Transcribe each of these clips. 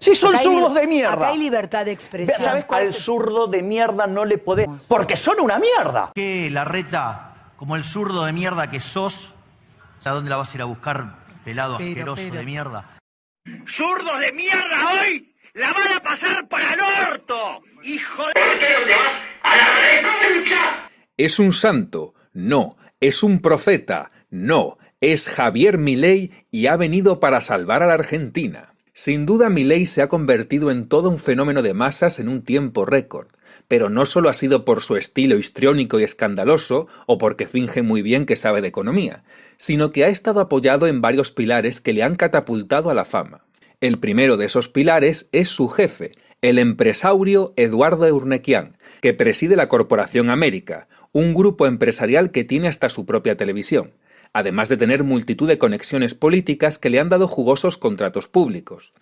Si son zurdos de mierda. Acá hay libertad de expresión. ¿Sabes cuál? Al zurdo de mierda no le podés... Porque son una mierda. ¿Qué, Larreta, como el zurdo de mierda que sos, ¿a dónde la vas a ir a buscar, pelado asqueroso de mierda? ¡Zurdos de mierda hoy! ¡La van a pasar para el orto! ¡Hijo de... ¿Por qué no te vas a la reconcha? ¿Es un santo? No. ¿Es un profeta? No. Es Javier Milei y ha venido para salvar a la Argentina. Sin duda, Milei se ha convertido en todo un fenómeno de masas en un tiempo récord, pero no solo ha sido por su estilo histriónico y escandaloso o porque finge muy bien que sabe de economía, sino que ha estado apoyado en varios pilares que le han catapultado a la fama. El primero de esos pilares es su jefe, el empresario Eduardo Urnequian, que preside la Corporación América, un grupo empresarial que tiene hasta su propia televisión, además de tener multitud de conexiones políticas que le han dado jugosos contratos públicos.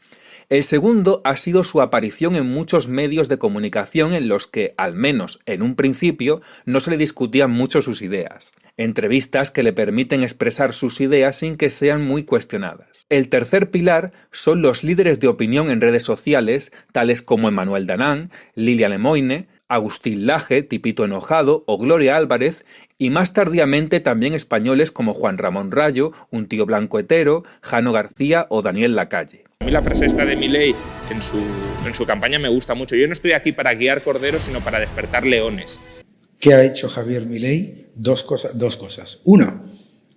El segundo ha sido su aparición en muchos medios de comunicación en los que, al menos en un principio, no se le discutían mucho sus ideas. Entrevistas que le permiten expresar sus ideas sin que sean muy cuestionadas. El tercer pilar son los líderes de opinión en redes sociales, tales como Emmanuel Danán, Lilia Lemoine, Agustín Laje, Tipito Enojado o Gloria Álvarez, y más tardíamente también españoles como Juan Ramón Rayo, un tío blanco hetero, Jano García o Daniel Lacalle. A mí la frase esta de Milei en su campaña me gusta mucho. Yo no estoy aquí para guiar corderos, sino para despertar leones. ¿Qué ha hecho Javier Milei? Dos cosas. Una,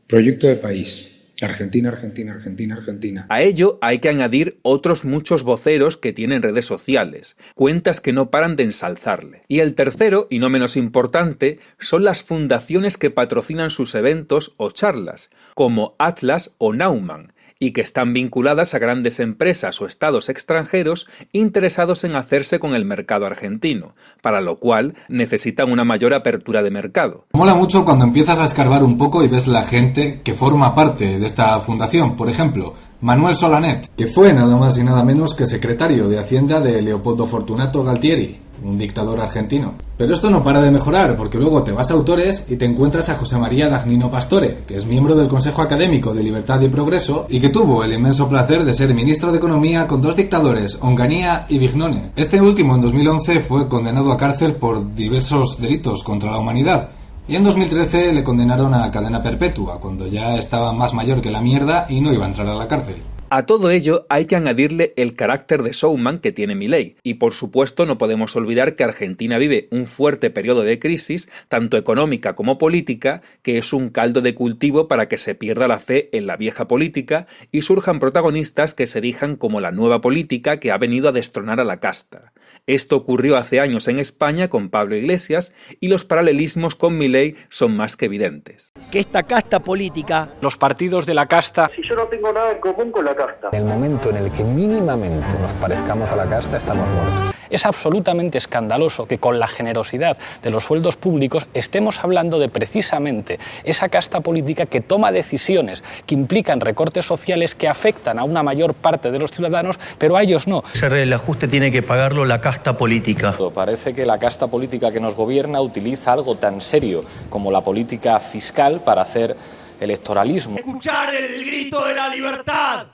proyecto de país. Argentina, Argentina, Argentina, Argentina. A ello hay que añadir otros muchos voceros que tienen redes sociales, cuentas que no paran de ensalzarle. Y el tercero, y no menos importante, son las fundaciones que patrocinan sus eventos o charlas, como Atlas o Naumann, y que están vinculadas a grandes empresas o estados extranjeros interesados en hacerse con el mercado argentino, para lo cual necesitan una mayor apertura de mercado. Mola mucho cuando empiezas a escarbar un poco y ves la gente que forma parte de esta fundación. Por ejemplo, Manuel Solanet, que fue nada más y nada menos que secretario de Hacienda de Leopoldo Fortunato Galtieri, un dictador argentino. Pero esto no para de mejorar, porque luego te vas a autores y te encuentras a José María Dagnino Pastore, que es miembro del Consejo Académico de Libertad y Progreso y que tuvo el inmenso placer de ser ministro de Economía con dos dictadores, Onganía y Vignone. Este último en 2011 fue condenado a cárcel por diversos delitos contra la humanidad. Y en 2013 le condenaron a cadena perpetua, cuando ya estaba más mayor que la mierda y no iba a entrar a la cárcel. A todo ello hay que añadirle el carácter de showman que tiene Milei, y por supuesto no podemos olvidar que Argentina vive un fuerte periodo de crisis, tanto económica como política, que es un caldo de cultivo para que se pierda la fe en la vieja política y surjan protagonistas que se erijan como la nueva política que ha venido a destronar a la casta. Esto ocurrió hace años en España con Pablo Iglesias y los paralelismos con Milei son más que evidentes. Que esta casta política... Los partidos de la casta... Si yo no tengo nada en común con la casta. En el momento en el que mínimamente nos parezcamos a la casta, estamos muertos. Es absolutamente escandaloso que con la generosidad de los sueldos públicos estemos hablando de precisamente esa casta política que toma decisiones que implican recortes sociales que afectan a una mayor parte de los ciudadanos, pero a ellos no. El ajuste tiene que pagarlo la casta política. Parece que la casta política que nos gobierna utiliza algo tan serio como la política fiscal para hacer electoralismo. Escuchar el grito de la libertad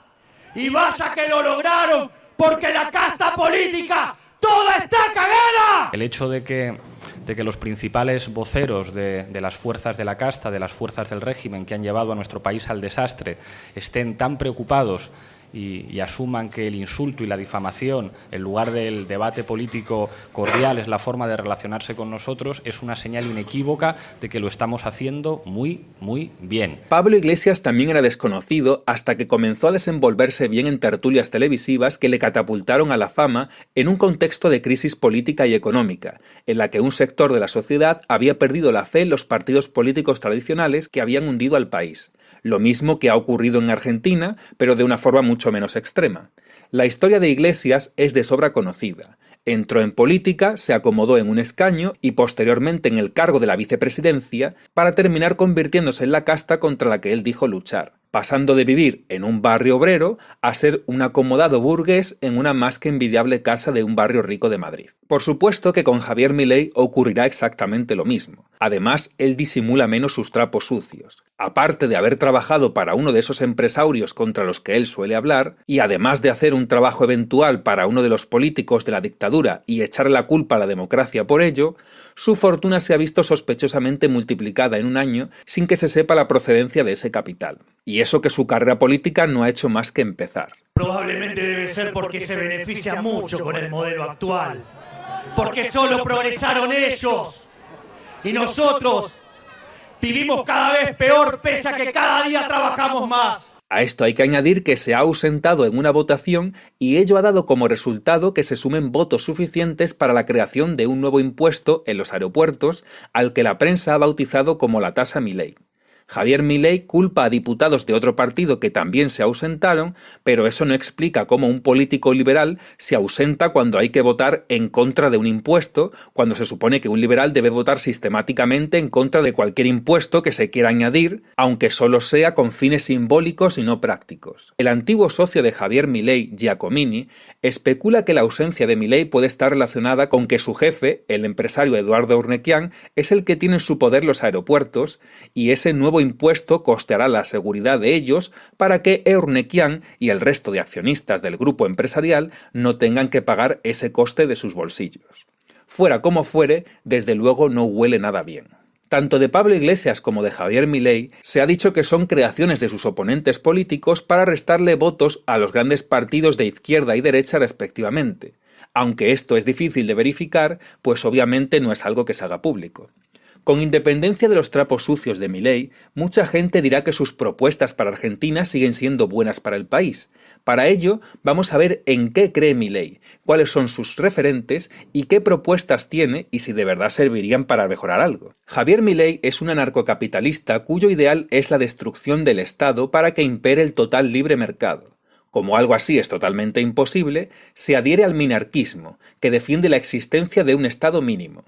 y vaya que lo lograron porque la casta política toda está cagada. El hecho de que los principales voceros de las fuerzas de la casta, de las fuerzas del régimen que han llevado a nuestro país al desastre, estén tan preocupados y asuman que el insulto y la difamación, en lugar del debate político cordial, es la forma de relacionarse con nosotros, es una señal inequívoca de que lo estamos haciendo muy, muy bien. Pablo Iglesias también era desconocido hasta que comenzó a desenvolverse bien en tertulias televisivas que le catapultaron a la fama en un contexto de crisis política y económica, en la que un sector de la sociedad había perdido la fe en los partidos políticos tradicionales que habían hundido al país. Lo mismo que ha ocurrido en Argentina, pero de una forma mucho menos extrema. La historia de Iglesias es de sobra conocida. Entró en política, se acomodó en un escaño y posteriormente en el cargo de la vicepresidencia para terminar convirtiéndose en la casta contra la que él dijo luchar. pasando de vivir en un barrio obrero a ser un acomodado burgués en una más que envidiable casa de un barrio rico de Madrid. Por supuesto que con Javier Milei ocurrirá exactamente lo mismo. Además, él disimula menos sus trapos sucios. Aparte de haber trabajado para uno de esos empresarios contra los que él suele hablar, y además de hacer un trabajo eventual para uno de los políticos de la dictadura y echarle la culpa a la democracia por ello, su fortuna se ha visto sospechosamente multiplicada en un año sin que se sepa la procedencia de ese capital. Y eso que su carrera política no ha hecho más que empezar. Probablemente debe ser porque se beneficia mucho con el modelo actual. Porque solo progresaron ellos. Y nosotros vivimos cada vez peor pese a que cada día trabajamos más. A esto hay que añadir que se ha ausentado en una votación y ello ha dado como resultado que se sumen votos suficientes para la creación de un nuevo impuesto en los aeropuertos al que la prensa ha bautizado como la tasa Milei. Javier Milei culpa a diputados de otro partido que también se ausentaron, pero eso no explica cómo un político liberal se ausenta cuando hay que votar en contra de un impuesto, cuando se supone que un liberal debe votar sistemáticamente en contra de cualquier impuesto que se quiera añadir, aunque solo sea con fines simbólicos y no prácticos. El antiguo socio de Javier Milei, Giacomini, especula que la ausencia de Milei puede estar relacionada con que su jefe, el empresario Eduardo Urnequian, es el que tiene en su poder los aeropuertos y ese nuevo impuesto costeará la seguridad de ellos para que Urnequian y el resto de accionistas del grupo empresarial no tengan que pagar ese coste de sus bolsillos. Fuera como fuere, desde luego no huele nada bien. Tanto de Pablo Iglesias como de Javier Milei se ha dicho que son creaciones de sus oponentes políticos para restarle votos a los grandes partidos de izquierda y derecha respectivamente, aunque esto es difícil de verificar, pues obviamente no es algo que se haga público. Con independencia de los trapos sucios de Milei, mucha gente dirá que sus propuestas para Argentina siguen siendo buenas para el país. Para ello, vamos a ver en qué cree Milei, cuáles son sus referentes y qué propuestas tiene y si de verdad servirían para mejorar algo. Javier Milei es un anarcocapitalista cuyo ideal es la destrucción del Estado para que impere el total libre mercado. Como algo así es totalmente imposible, se adhiere al minarquismo, que defiende la existencia de un Estado mínimo.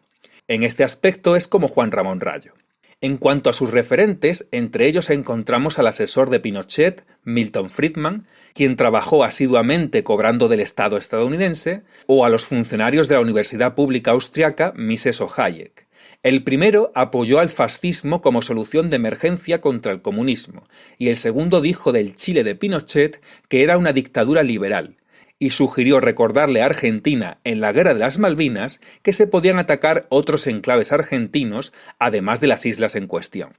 En este aspecto es como Juan Ramón Rayo. En cuanto a sus referentes, entre ellos encontramos al asesor de Pinochet, Milton Friedman, quien trabajó asiduamente cobrando del Estado estadounidense, o a los funcionarios de la Universidad Pública Austriaca Mises o Hayek. El primero apoyó al fascismo como solución de emergencia contra el comunismo, y el segundo dijo del Chile de Pinochet que era una dictadura liberal, y sugirió recordarle a Argentina en la Guerra de las Malvinas que se podían atacar otros enclaves argentinos, además de las islas en cuestión.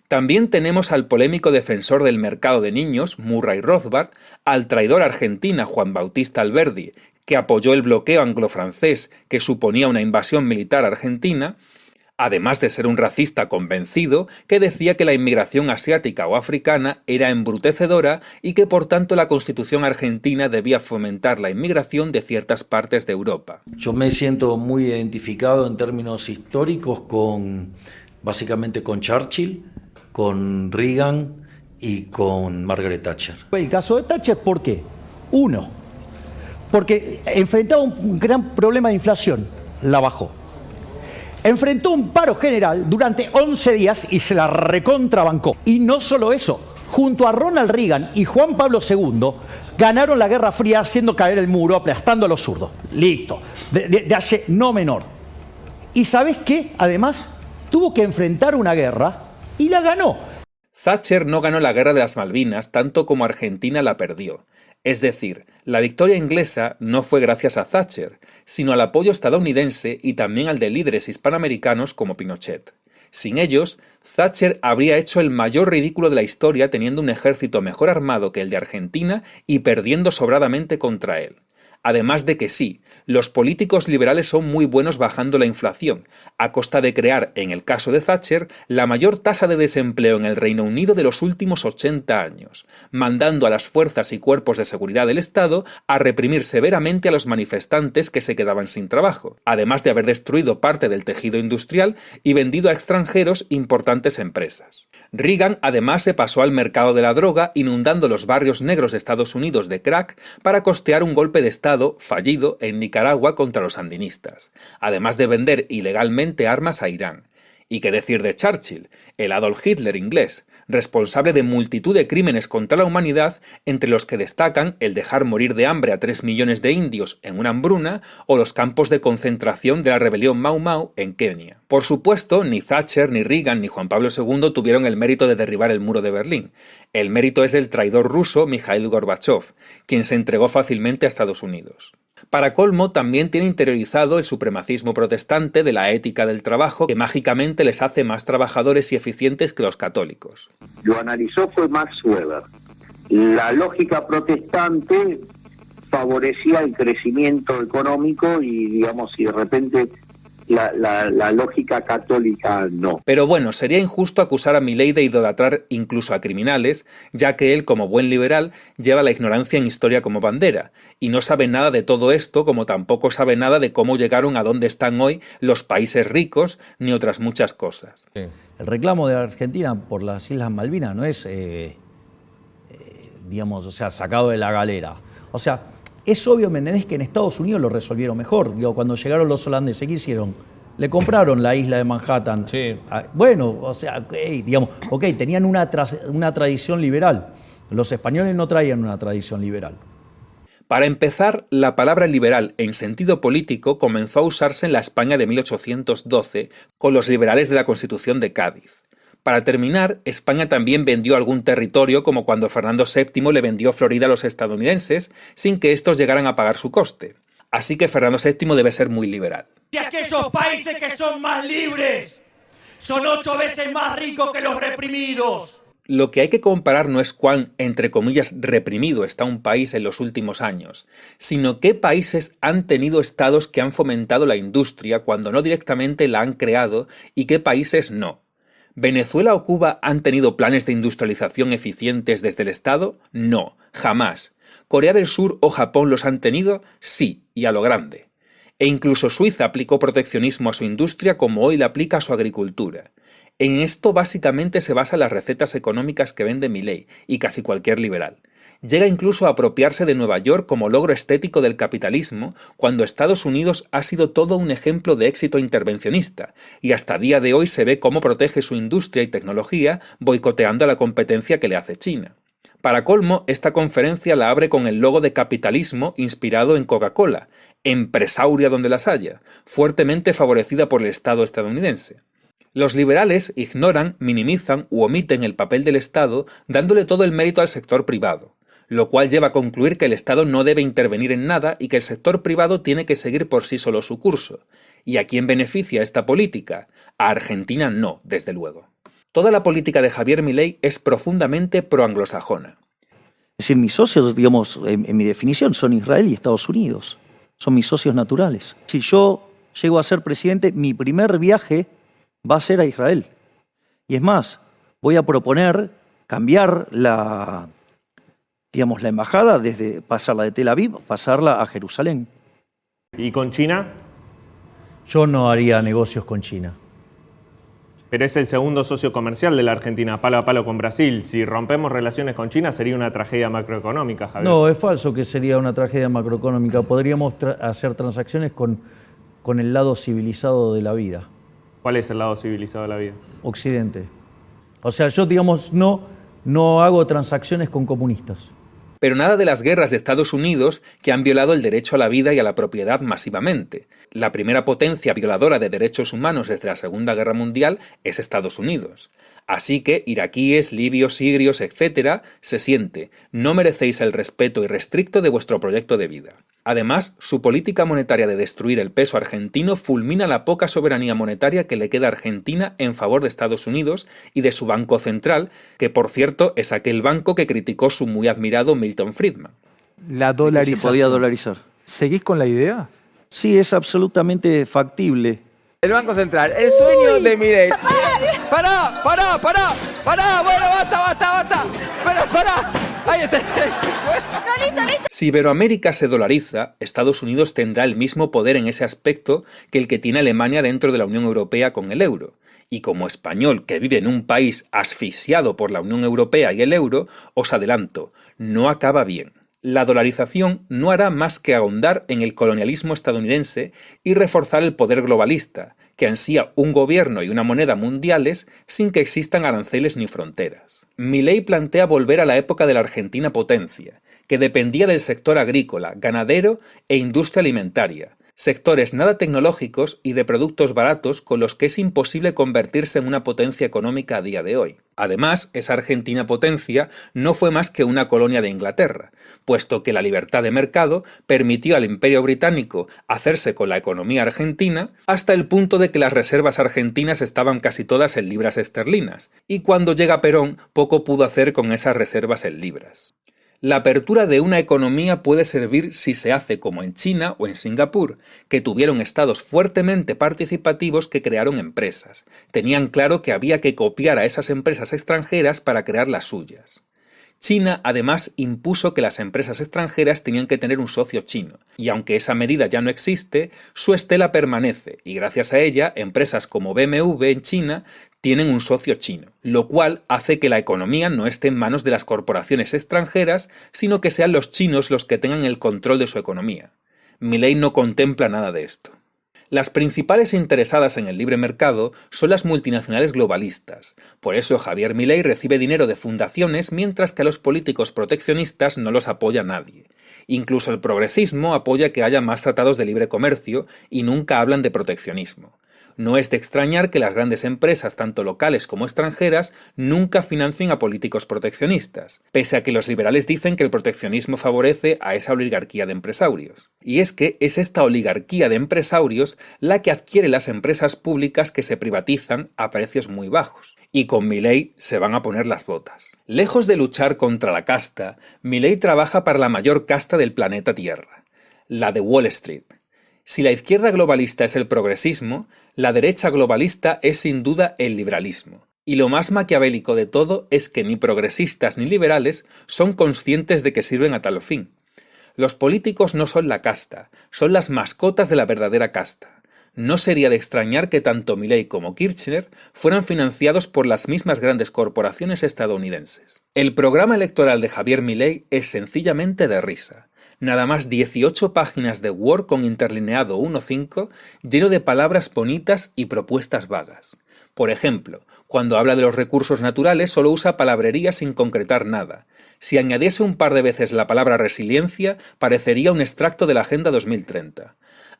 También tenemos al polémico defensor del mercado de niños, Murray Rothbard, al traidor argentina Juan Bautista Alberdi, que apoyó el bloqueo anglo-francés que suponía una invasión militar argentina, además de ser un racista convencido que decía que la inmigración asiática o africana era embrutecedora y que por tanto la Constitución argentina debía fomentar la inmigración de ciertas partes de Europa. Yo me siento muy identificado en términos históricos básicamente con Churchill, con Reagan y con Margaret Thatcher. El caso de Thatcher, ¿por qué? Uno, porque enfrentaba un gran problema de inflación, la bajó. Enfrentó un paro general durante 11 días y se la recontrabancó. Y no solo eso, junto a Ronald Reagan y Juan Pablo II, ganaron la Guerra Fría haciendo caer el muro, aplastando a los zurdos. Listo, de hace no menor. ¿Y sabés qué? Además, tuvo que enfrentar una guerra y la ganó. Thatcher no ganó la Guerra de las Malvinas tanto como Argentina la perdió. Es decir, la victoria inglesa no fue gracias a Thatcher, sino al apoyo estadounidense y también al de líderes hispanoamericanos como Pinochet. Sin ellos, Thatcher habría hecho el mayor ridículo de la historia teniendo un ejército mejor armado que el de Argentina y perdiendo sobradamente contra él. Además de que sí, los políticos liberales son muy buenos bajando la inflación, a costa de crear, en el caso de Thatcher, la mayor tasa de desempleo en el Reino Unido de los últimos 80 años, mandando a las fuerzas y cuerpos de seguridad del Estado a reprimir severamente a los manifestantes que se quedaban sin trabajo, además de haber destruido parte del tejido industrial y vendido a extranjeros importantes empresas. Reagan además se pasó al mercado de la droga inundando los barrios negros de Estados Unidos de crack para costear un golpe de Estado fallido en Nicaragua contra los sandinistas, además de vender ilegalmente armas a Irán. ¿Y qué decir de Churchill, el Adolf Hitler inglés, responsable de multitud de crímenes contra la humanidad, entre los que destacan el dejar morir de hambre a 3 millones de indios en una hambruna o los campos de concentración de la rebelión Mau Mau en Kenia? Por supuesto, ni Thatcher, ni Reagan, ni Juan Pablo II tuvieron el mérito de derribar el muro de Berlín. El mérito es del traidor ruso Mikhail Gorbachev, quien se entregó fácilmente a Estados Unidos. Para colmo, también tiene interiorizado el supremacismo protestante de la ética del trabajo, que mágicamente les hace más trabajadores y eficientes que los católicos. Lo analizó fue Max Weber. La lógica protestante favorecía el crecimiento económico y, digamos, y de repente la lógica católica no. Pero bueno, sería injusto acusar a Milei de idolatrar incluso a criminales, ya que él, como buen liberal, lleva la ignorancia en historia como bandera, y no sabe nada de todo esto, como tampoco sabe nada de cómo llegaron a donde están hoy los países ricos, ni otras muchas cosas. El reclamo de Argentina por las Islas Malvinas no es, digamos, o sea, sacado de la galera. O sea, es obvio, ¿me entendés?, que en Estados Unidos lo resolvieron mejor. Digo, cuando llegaron los holandeses, ¿qué hicieron? Le compraron la isla de Manhattan. Sí. Bueno, o sea, digamos, tenían una tradición liberal. Los españoles no traían una tradición liberal. Para empezar, la palabra liberal en sentido político comenzó a usarse en la España de 1812 con los liberales de la Constitución de Cádiz. Para terminar, España también vendió algún territorio, como cuando Fernando VII le vendió Florida a los estadounidenses, sin que estos llegaran a pagar su coste. Así que Fernando VII debe ser muy liberal. Y aquellos países que son más libres son 8 veces más ricos que los reprimidos. Lo que hay que comparar no es cuán, entre comillas, reprimido está un país en los últimos años, sino qué países han tenido estados que han fomentado la industria cuando no directamente la han creado y qué países no. ¿Venezuela o Cuba han tenido planes de industrialización eficientes desde el Estado? No, jamás. ¿Corea del Sur o Japón los han tenido? Sí, y a lo grande. E incluso Suiza aplicó proteccionismo a su industria como hoy le aplica a su agricultura. En esto básicamente se basan las recetas económicas que vende Milei y casi cualquier liberal. Llega incluso a apropiarse de Nueva York como logro estético del capitalismo, cuando Estados Unidos ha sido todo un ejemplo de éxito intervencionista, y hasta día de hoy se ve cómo protege su industria y tecnología boicoteando a la competencia que le hace China. Para colmo, esta conferencia la abre con el logo de capitalismo inspirado en Coca-Cola, empresauria donde las haya, fuertemente favorecida por el Estado estadounidense. Los liberales ignoran, minimizan u omiten el papel del Estado, dándole todo el mérito al sector privado, lo cual lleva a concluir que el Estado no debe intervenir en nada y que el sector privado tiene que seguir por sí solo su curso. ¿Y a quién beneficia esta política? A Argentina no, desde luego. Toda la política de Javier Milei es profundamente proanglosajona. Es decir, mis socios, digamos, en mi definición, son Israel y Estados Unidos. Son mis socios naturales. Si yo llego a ser presidente, mi primer viaje va a ser a Israel. Y es más, voy a proponer cambiar la embajada, desde pasarla de Tel Aviv, pasarla a Jerusalén. ¿Y con China? Yo no haría negocios con China. Pero es el segundo socio comercial de la Argentina, palo a palo con Brasil. Si rompemos relaciones con China sería una tragedia macroeconómica, Javier. No, es falso que sería una tragedia macroeconómica. Podríamos hacer transacciones con el lado civilizado de la vida. ¿Cuál es el lado civilizado de la vida? Occidente. O sea, yo, digamos, no hago transacciones con comunistas. Pero nada de las guerras de Estados Unidos, que han violado el derecho a la vida y a la propiedad masivamente. La primera potencia violadora de derechos humanos desde la Segunda Guerra Mundial es Estados Unidos. Así que iraquíes, libios, sigrios, etc., se siente, no merecéis el respeto irrestricto de vuestro proyecto de vida. Además, su política monetaria de destruir el peso argentino fulmina la poca soberanía monetaria que le queda a Argentina en favor de Estados Unidos y de su Banco Central, que por cierto es aquel banco que criticó su muy admirado Milton Friedman. La dolarización. Se podía dolarizar. ¿Seguís con la idea? Sí, es absolutamente factible. El Banco Central, el sueño de Milei. ¡Pará! Bueno, basta. Pará. Ahí está. Si Iberoamérica se dolariza, Estados Unidos tendrá el mismo poder en ese aspecto que el que tiene Alemania dentro de la Unión Europea con el euro. Y como español que vive en un país asfixiado por la Unión Europea y el euro, os adelanto, no acaba bien. La dolarización no hará más que ahondar en el colonialismo estadounidense y reforzar el poder globalista, que ansía un gobierno y una moneda mundiales sin que existan aranceles ni fronteras. Milei plantea volver a la época de la Argentina potencia, que dependía del sector agrícola, ganadero e industria alimentaria, sectores nada tecnológicos y de productos baratos con los que es imposible convertirse en una potencia económica a día de hoy. Además, esa Argentina potencia no fue más que una colonia de Inglaterra, puesto que la libertad de mercado permitió al Imperio Británico hacerse con la economía argentina hasta el punto de que las reservas argentinas estaban casi todas en libras esterlinas, y cuando llega Perón poco pudo hacer con esas reservas en libras. La apertura de una economía puede servir si se hace como en China o en Singapur, que tuvieron estados fuertemente participativos que crearon empresas. Tenían claro que había que copiar a esas empresas extranjeras para crear las suyas. China, además, impuso que las empresas extranjeras tenían que tener un socio chino, y aunque esa medida ya no existe, su estela permanece, y gracias a ella, empresas como BMW en China tienen un socio chino, lo cual hace que la economía no esté en manos de las corporaciones extranjeras, sino que sean los chinos los que tengan el control de su economía. Milei no contempla nada de esto. Las principales interesadas en el libre mercado son las multinacionales globalistas. Por eso Javier Milei recibe dinero de fundaciones mientras que a los políticos proteccionistas no los apoya nadie. Incluso el progresismo apoya que haya más tratados de libre comercio y nunca hablan de proteccionismo. No es de extrañar que las grandes empresas, tanto locales como extranjeras, nunca financien a políticos proteccionistas, pese a que los liberales dicen que el proteccionismo favorece a esa oligarquía de empresarios. Y es que es esta oligarquía de empresarios la que adquiere las empresas públicas que se privatizan a precios muy bajos. Y con Milei se van a poner las botas. Lejos de luchar contra la casta, Milei trabaja para la mayor casta del planeta Tierra, la de Wall Street. Si la izquierda globalista es el progresismo, la derecha globalista es sin duda el liberalismo. Y lo más maquiavélico de todo es que ni progresistas ni liberales son conscientes de que sirven a tal fin. Los políticos no son la casta, son las mascotas de la verdadera casta. No sería de extrañar que tanto Milei como Kirchner fueran financiados por las mismas grandes corporaciones estadounidenses. El programa electoral de Javier Milei es sencillamente de risa. Nada más 18 páginas de Word con interlineado 1.5 lleno de palabras bonitas y propuestas vagas. Por ejemplo, cuando habla de los recursos naturales solo usa palabrería sin concretar nada. Si añadiese un par de veces la palabra resiliencia, parecería un extracto de la Agenda 2030.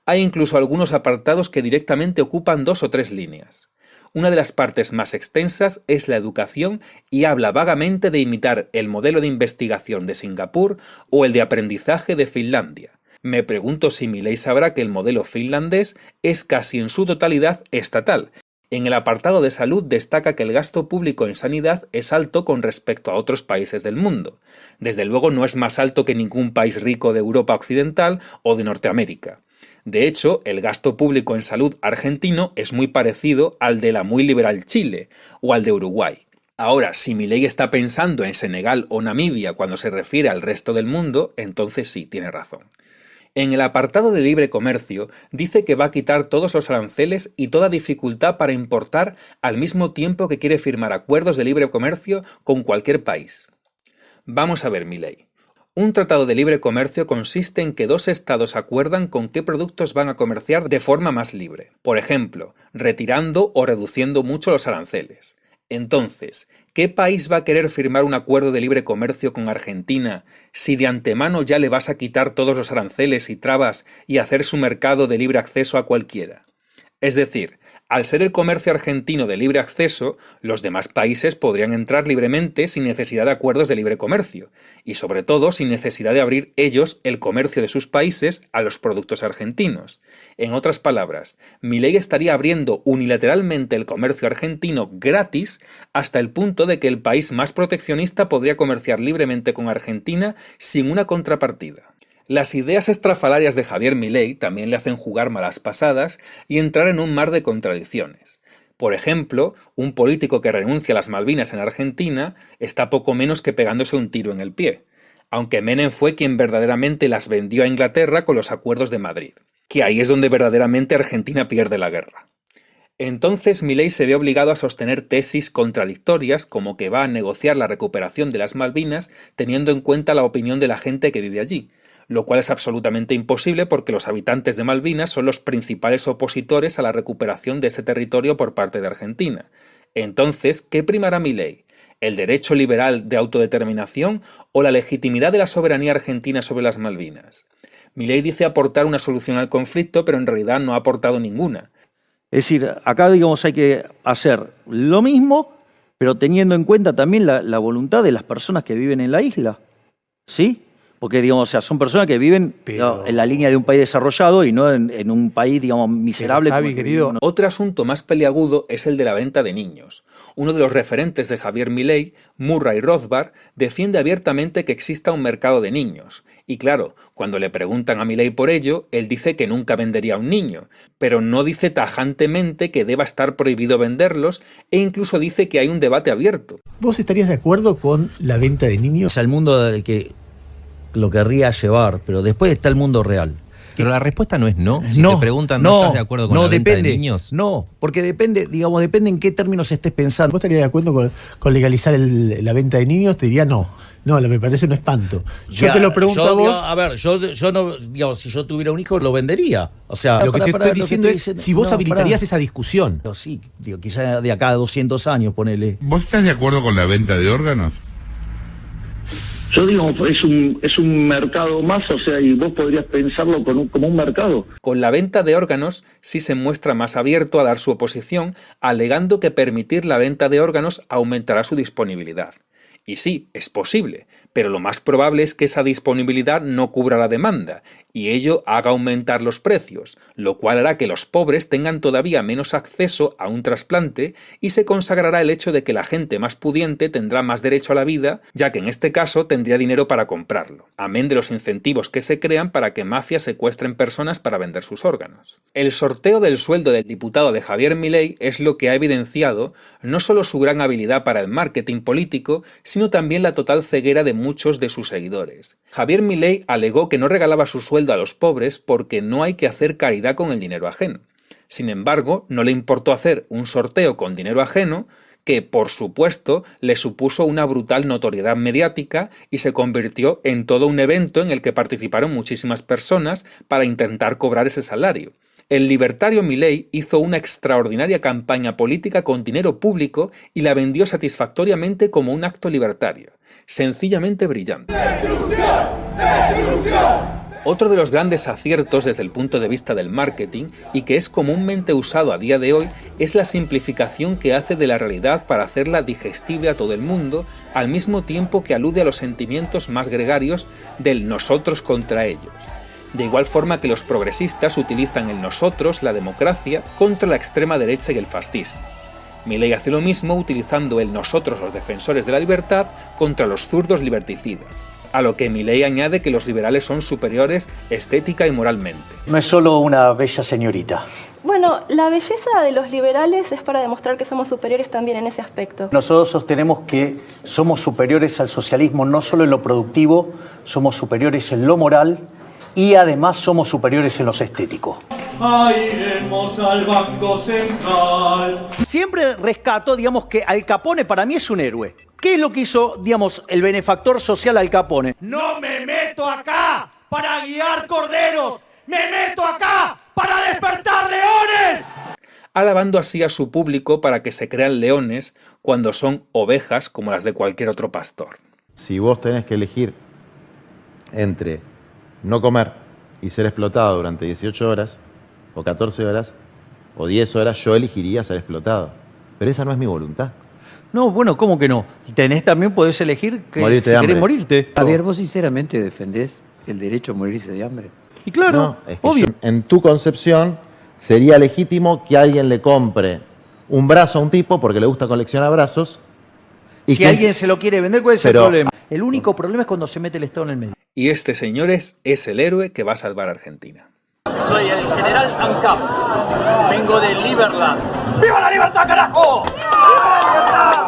Hay incluso algunos apartados que directamente ocupan 2 o 3 líneas. Una de las partes más extensas es la educación y habla vagamente de imitar el modelo de investigación de Singapur o el de aprendizaje de Finlandia. Me pregunto si Milei sabrá que el modelo finlandés es casi en su totalidad estatal. En el apartado de salud destaca que el gasto público en sanidad es alto con respecto a otros países del mundo. Desde luego no es más alto que ningún país rico de Europa Occidental o de Norteamérica. De hecho, el gasto público en salud argentino es muy parecido al de la muy liberal Chile o al de Uruguay. Ahora, si Milei está pensando en Senegal o Namibia cuando se refiere al resto del mundo, entonces sí, tiene razón. En el apartado de libre comercio dice que va a quitar todos los aranceles y toda dificultad para importar al mismo tiempo que quiere firmar acuerdos de libre comercio con cualquier país. Vamos a ver, Milei. Un tratado de libre comercio consiste en que 2 estados acuerdan con qué productos van a comerciar de forma más libre. Por ejemplo, retirando o reduciendo mucho los aranceles. Entonces, ¿qué país va a querer firmar un acuerdo de libre comercio con Argentina si de antemano ya le vas a quitar todos los aranceles y trabas y hacer su mercado de libre acceso a cualquiera? Es decir, al ser el comercio argentino de libre acceso, los demás países podrían entrar libremente sin necesidad de acuerdos de libre comercio, y sobre todo sin necesidad de abrir ellos el comercio de sus países a los productos argentinos. En otras palabras, Milei estaría abriendo unilateralmente el comercio argentino gratis hasta el punto de que el país más proteccionista podría comerciar libremente con Argentina sin una contrapartida. Las ideas estrafalarias de Javier Milei también le hacen jugar malas pasadas y entrar en un mar de contradicciones. Por ejemplo, un político que renuncia a las Malvinas en Argentina está poco menos que pegándose un tiro en el pie, aunque Menem fue quien verdaderamente las vendió a Inglaterra con los acuerdos de Madrid, que ahí es donde verdaderamente Argentina pierde la guerra. Entonces Milei se ve obligado a sostener tesis contradictorias como que va a negociar la recuperación de las Malvinas teniendo en cuenta la opinión de la gente que vive allí, lo cual es absolutamente imposible porque los habitantes de Malvinas son los principales opositores a la recuperación de ese territorio por parte de Argentina. Entonces, ¿qué primará Milei? ¿El derecho liberal de autodeterminación o la legitimidad de la soberanía argentina sobre las Malvinas? Milei dice aportar una solución al conflicto, pero en realidad no ha aportado ninguna. Es decir, acá digamos hay que hacer lo mismo, pero teniendo en cuenta también la voluntad de las personas que viven en la isla, ¿sí? Porque digamos, o sea, son personas que viven en la línea de un país desarrollado y no en un país, digamos, miserable. Javi, querido. Otro asunto más peliagudo es el de la venta de niños. Uno de los referentes de Javier Milei, Murray Rothbard, defiende abiertamente que exista un mercado de niños. Y claro, cuando le preguntan a Milei por ello, él dice que nunca vendería un niño, pero no dice tajantemente que deba estar prohibido venderlos e incluso dice que hay un debate abierto. ¿Vos estarías de acuerdo con la venta de niños? Al mundo del que lo querría llevar, pero después está el mundo real. Pero la respuesta no es no. Si te preguntan, ¿no estás de acuerdo con la venta de niños? No, porque depende en qué términos estés pensando. ¿Vos estarías de acuerdo con legalizar la venta de niños? Te diría no. No, me parece un espanto. Yo te lo pregunto a vos. A ver, yo no, digamos, si yo tuviera un hijo lo vendería. O sea, lo que te estoy diciendo es si vos habilitarías esa discusión. Sí, digo, quizá de acá a 200 años, ponele. ¿Vos estás de acuerdo con la venta de órganos? Yo digo, es un mercado más, o sea, y vos podrías pensarlo como un mercado. Con la venta de órganos sí se muestra más abierto a dar su oposición, alegando que permitir la venta de órganos aumentará su disponibilidad. Y sí, es posible, pero lo más probable es que esa disponibilidad no cubra la demanda, y ello haga aumentar los precios, lo cual hará que los pobres tengan todavía menos acceso a un trasplante y se consagrará el hecho de que la gente más pudiente tendrá más derecho a la vida, ya que en este caso tendría dinero para comprarlo, amén de los incentivos que se crean para que mafias secuestren personas para vender sus órganos. El sorteo del sueldo del diputado de Javier Milei es lo que ha evidenciado no solo su gran habilidad para el marketing político, sino también la total ceguera de muchos de sus seguidores. Javier Milei alegó que no regalaba su sueldo a los pobres porque no hay que hacer caridad con el dinero ajeno. Sin embargo, no le importó hacer un sorteo con dinero ajeno que, por supuesto, le supuso una brutal notoriedad mediática y se convirtió en todo un evento en el que participaron muchísimas personas para intentar cobrar ese salario. El libertario Milei hizo una extraordinaria campaña política con dinero público y la vendió satisfactoriamente como un acto libertario. Sencillamente brillante. ¡Destrucción! ¡Destrucción! Otro de los grandes aciertos desde el punto de vista del marketing y que es comúnmente usado a día de hoy es la simplificación que hace de la realidad para hacerla digestible a todo el mundo, al mismo tiempo que alude a los sentimientos más gregarios del nosotros contra ellos. De igual forma que los progresistas utilizan el nosotros, la democracia, contra la extrema derecha y el fascismo. Milei hace lo mismo utilizando el nosotros, los defensores de la libertad, contra los zurdos liberticidas. A lo que Milei añade que los liberales son superiores estética y moralmente. No es solo una bella señorita. Bueno, la belleza de los liberales es para demostrar que somos superiores también en ese aspecto. Nosotros sostenemos que somos superiores al socialismo no solo en lo productivo, somos superiores en lo moral y además somos superiores en lo estético. Iremos al Banco Central. Siempre rescato, digamos, que Al Capone para mí es un héroe. ¿Qué es lo que hizo, digamos, el benefactor social Al Capone? No me meto acá para guiar corderos, me meto acá para despertar leones. Alabando así a su público para que se crean leones cuando son ovejas como las de cualquier otro pastor. Si vos tenés que elegir entre no comer y ser explotado durante 18 horas, o 14 horas, o 10 horas, yo elegiría ser explotado. Pero esa no es mi voluntad. No, bueno, ¿cómo que no? También podés elegir que morirte si de querés hambre. morirte. Javier, ¿vos sinceramente defendés el derecho a morirse de hambre? Y claro, no, es que en tu concepción sería legítimo que alguien le compre un brazo a un tipo porque le gusta coleccionar brazos. Y si alguien se lo quiere vender, ¿cuál es el Pero- problema? El único problema es cuando se mete el Estado en el medio. Y este, señores, es el héroe que va a salvar a Argentina. Soy el general ANCAP. Vengo de Liberland. ¡Viva la libertad, carajo! ¡Viva la libertad!